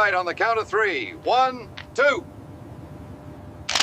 right on the count of three. 1, 2.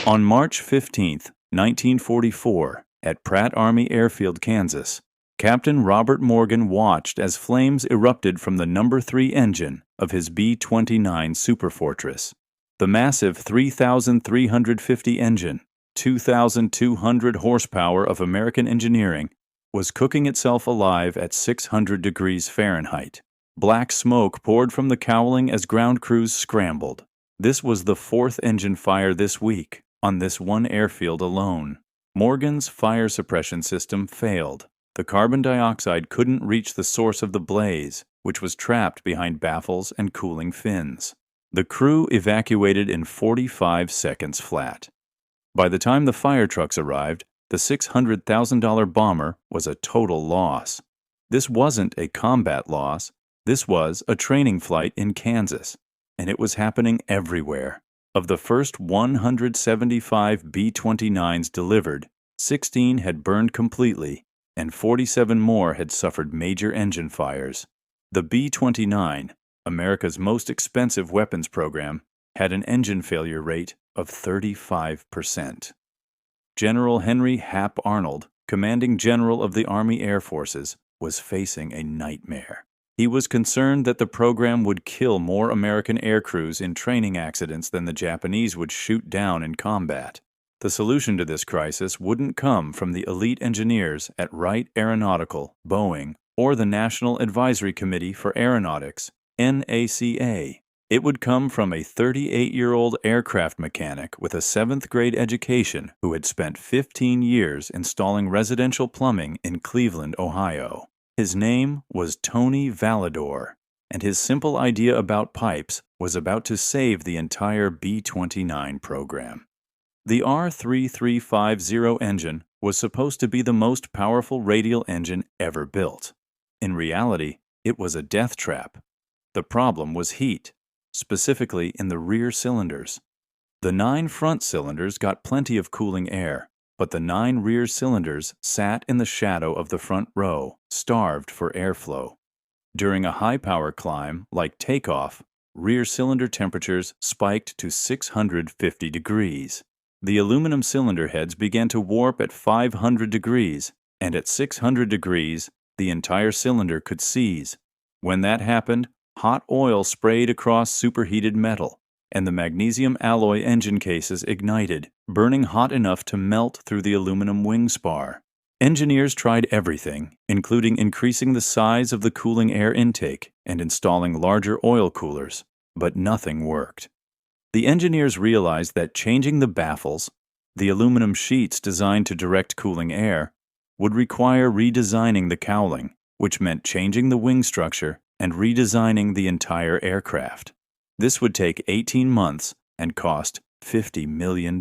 On March 15, 1944, at Pratt Army Airfield, Kansas, Captain Robert Morgan watched as flames erupted from the No. 3 engine of his B-29 Superfortress. The massive 3,350 engine, 2,200 horsepower of American engineering, was cooking itself alive at 600 degrees Fahrenheit. Black smoke poured from the cowling as ground crews scrambled. This was the fourth engine fire this week, on this one airfield alone. Morgan's fire suppression system failed. The carbon dioxide couldn't reach the source of the blaze, which was trapped behind baffles and cooling fins. The crew evacuated in 45 seconds flat. By the time the fire trucks arrived, the $600,000 bomber was a total loss. This wasn't a combat loss. This was a training flight in Kansas, and it was happening everywhere. Of the first 175 B-29s delivered, 16 had burned completely, and 47 more had suffered major engine fires. The B-29, America's most expensive weapons program, had an engine failure rate of 35%. General Henry Hap Arnold, commanding general of the Army Air Forces, was facing a nightmare. He was concerned that the program would kill more American aircrews in training accidents than the Japanese would shoot down in combat. The solution to this crisis wouldn't come from the elite engineers at Wright Aeronautical, Boeing, or the National Advisory Committee for Aeronautics, NACA. It would come from a 38-year-old aircraft mechanic with a 7th grade education who had spent 15 years installing residential plumbing in Cleveland, Ohio. His name was Tony Valador, and his simple idea about pipes was about to save the entire B-29 program. The R3350 engine was supposed to be the most powerful radial engine ever built. In reality, it was a death trap. The problem was heat, specifically in the rear cylinders. The 9 front cylinders got plenty of cooling air, but the 9 rear cylinders sat in the shadow of the front row, starved for airflow. During a high-power climb, like takeoff, rear cylinder temperatures spiked to 650 degrees. The aluminum cylinder heads began to warp at 500 degrees, and at 600 degrees, the entire cylinder could seize. When that happened, hot oil sprayed across superheated metal, and the magnesium alloy engine cases ignited, burning hot enough to melt through the aluminum wing spar. Engineers tried everything, including increasing the size of the cooling air intake and installing larger oil coolers, but nothing worked. The engineers realized that changing the baffles, the aluminum sheets designed to direct cooling air, would require redesigning the cowling, which meant changing the wing structure and redesigning the entire aircraft. This would take 18 months and cost $50 million.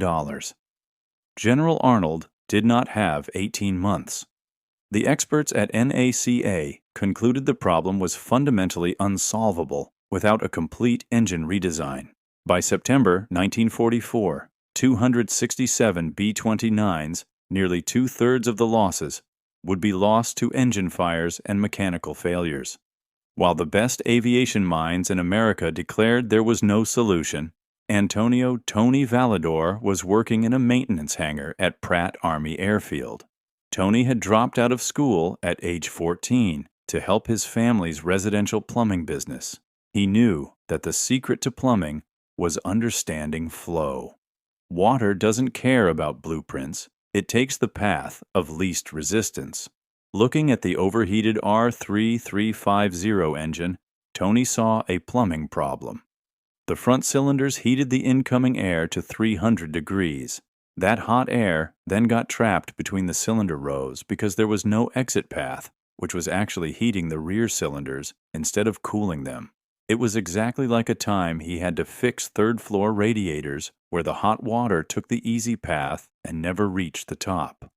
General Arnold did not have 18 months. The experts at NACA concluded the problem was fundamentally unsolvable without a complete engine redesign. By September 1944, 267 B-29s, nearly 2/3 of the losses, would be lost to engine fires and mechanical failures. While the best aviation minds in America declared there was no solution, Antonio Tony Valador was working in a maintenance hangar at Pratt Army Airfield. Tony had dropped out of school at age 14 to help his family's residential plumbing business. He knew that the secret to plumbing was understanding flow. Water doesn't care about blueprints. It takes the path of least resistance. Looking at the overheated R3350 engine, Tony saw a plumbing problem. The front cylinders heated the incoming air to 300 degrees. That hot air then got trapped between the cylinder rows because there was no exit path, which was actually heating the rear cylinders instead of cooling them. It was exactly like a time he had to fix third-floor radiators where the hot water took the easy path and never reached the top.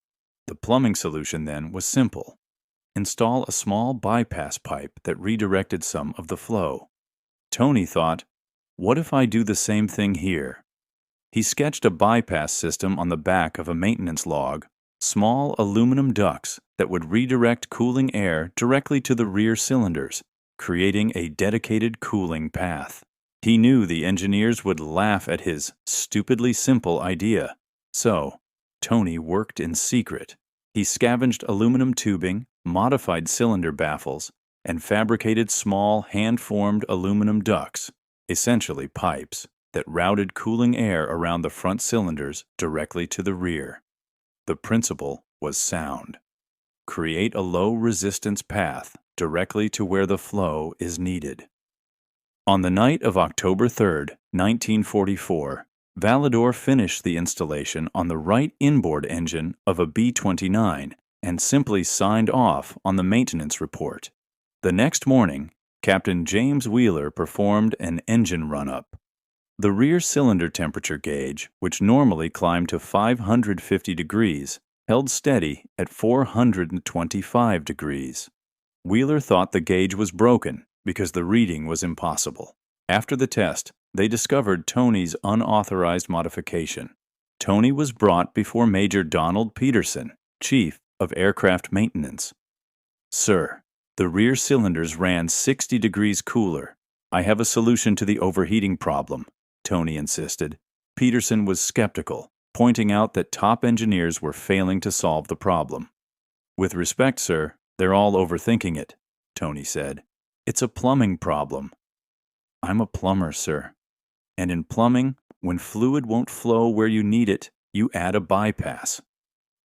The plumbing solution then was simple. Install a small bypass pipe that redirected some of the flow. Tony thought, what if I do the same thing here? He sketched a bypass system on the back of a maintenance log, small aluminum ducts that would redirect cooling air directly to the rear cylinders, creating a dedicated cooling path. He knew the engineers would laugh at his stupidly simple idea. So, Tony worked in secret. He scavenged aluminum tubing, modified cylinder baffles, and fabricated small, hand-formed aluminum ducts, essentially pipes, that routed cooling air around the front cylinders directly to the rear. The principle was sound. Create a low-resistance path directly to where the flow is needed. On the night of October 3, 1944, Valador finished the installation on the right inboard engine of a B-29 and simply signed off on the maintenance report. The next morning, Captain James Wheeler performed an engine run-up. The rear cylinder temperature gauge, which normally climbed to 550 degrees, held steady at 425 degrees. Wheeler thought the gauge was broken because the reading was impossible. After the test, they discovered Tony's unauthorized modification. Tony was brought before Major Donald Peterson, Chief of Aircraft Maintenance. "Sir, the rear cylinders ran 60 degrees cooler. I have a solution to the overheating problem," Tony insisted. Peterson was skeptical, pointing out that top engineers were failing to solve the problem. "With respect, sir, they're all overthinking it," Tony said. "It's a plumbing problem." "I'm a plumber, sir. And in plumbing, when fluid won't flow where you need it, you add a bypass.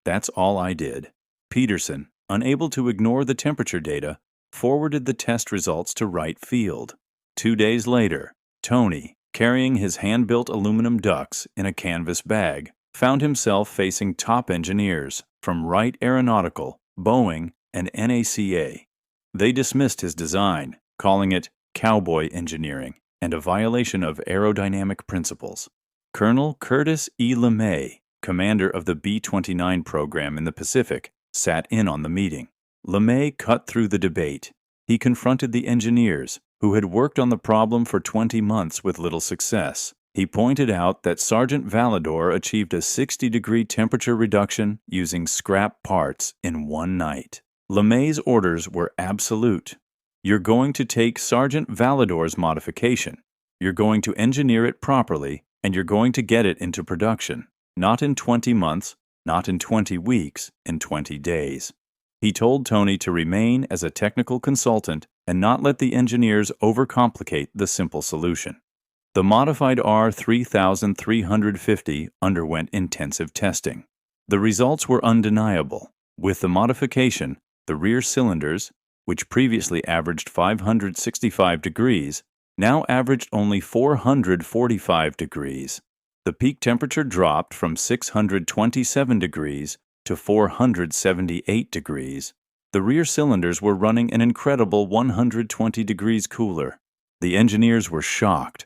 That's all I did." Peterson, unable to ignore the temperature data, forwarded the test results to Wright Field. 2 days later, Tony, carrying his hand-built aluminum ducts in a canvas bag, found himself facing top engineers from Wright Aeronautical, Boeing, and NACA. They dismissed his design, calling it cowboy engineering and a violation of aerodynamic principles. Colonel Curtis E. LeMay, commander of the B-29 program in the Pacific, sat in on the meeting. LeMay cut through the debate. He confronted the engineers, who had worked on the problem for 20 months with little success. He pointed out that Sergeant Valador achieved a 60-degree temperature reduction using scrap parts in one night. LeMay's orders were absolute. "You're going to take Sergeant Valador's modification. You're going to engineer it properly, and you're going to get it into production. Not in 20 months, not in 20 weeks, in 20 days. He told Tony to remain as a technical consultant and not let the engineers overcomplicate the simple solution. The modified R3350 underwent intensive testing. The results were undeniable. With the modification, the rear cylinders, which previously averaged 565 degrees, now averaged only 445 degrees. The peak temperature dropped from 627 degrees to 478 degrees. The rear cylinders were running an incredible 120 degrees cooler. The engineers were shocked.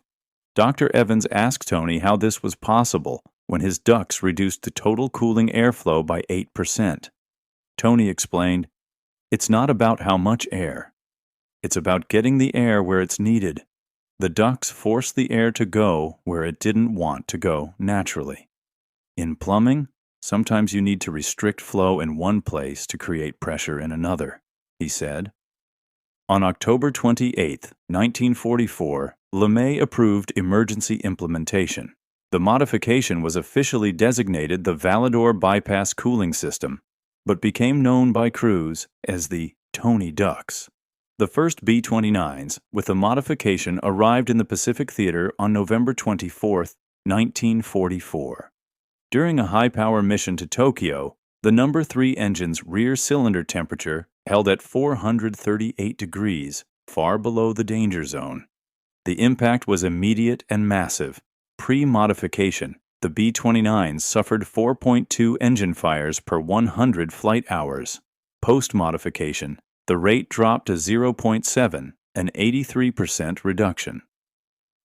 Dr. Evans asked Tony how this was possible when his ducts reduced the total cooling airflow by 8%. Tony explained, "It's not about how much air. It's about getting the air where it's needed. The ducts force the air to go where it didn't want to go naturally. In plumbing, sometimes you need to restrict flow in one place to create pressure in another," he said. On October 28, 1944, LeMay approved emergency implementation. The modification was officially designated the Valador Bypass Cooling System, but became known by crews as the Tony Ducts. The first B-29s, with the modification, arrived in the Pacific Theater on November 24, 1944. During a high-power mission to Tokyo, the No. 3 engine's rear cylinder temperature held at 438 degrees, far below the danger zone. The impact was immediate and massive. Pre-modification, the B-29s suffered 4.2 engine fires per 100 flight hours. Post-modification, the rate dropped to 0.7, an 83% reduction.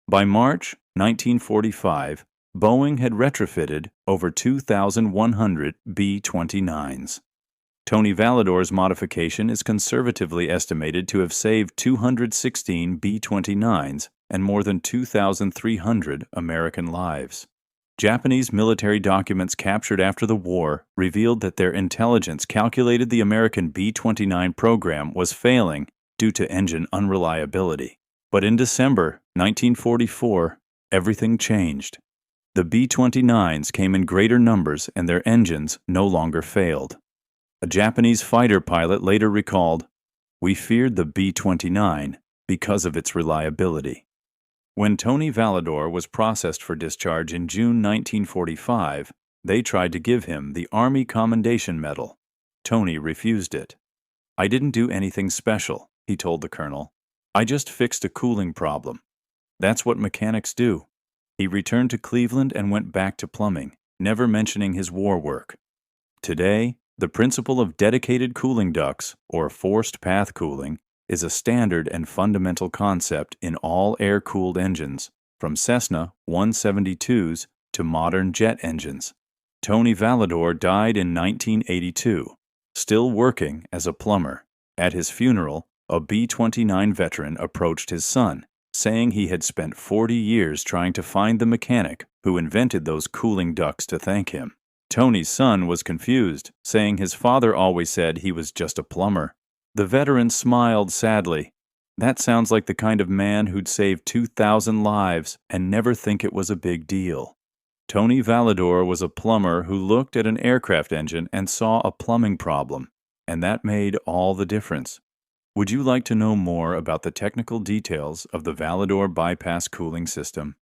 By March 1945, Boeing had retrofitted over 2,100 B-29s. Tony Valador's modification is conservatively estimated to have saved 216 B-29s and more than 2,300 American lives. Japanese military documents captured after the war revealed that their intelligence calculated the American B-29 program was failing due to engine unreliability. But in December 1944, everything changed. The B-29s came in greater numbers and their engines no longer failed. A Japanese fighter pilot later recalled, "We feared the B-29 because of its reliability." When Tony Valador was processed for discharge in June 1945, they tried to give him the Army Commendation Medal. Tony refused it. "I didn't do anything special," he told the colonel. "I just fixed a cooling problem. That's what mechanics do." He returned to Cleveland and went back to plumbing, never mentioning his war work. Today, the principle of dedicated cooling ducts, or forced path cooling, is a standard and fundamental concept in all air-cooled engines, from Cessna 172s to modern jet engines. Tony Valador died in 1982, still working as a plumber. At his funeral, a B-29 veteran approached his son, saying he had spent 40 years trying to find the mechanic who invented those cooling ducts to thank him. Tony's son was confused, saying his father always said he was just a plumber. The veteran smiled sadly. "That sounds like the kind of man who'd save 2,000 lives and never think it was a big deal." Tony Valador was a plumber who looked at an aircraft engine and saw a plumbing problem, and that made all the difference. Would you like to know more about the technical details of the Valador bypass cooling system?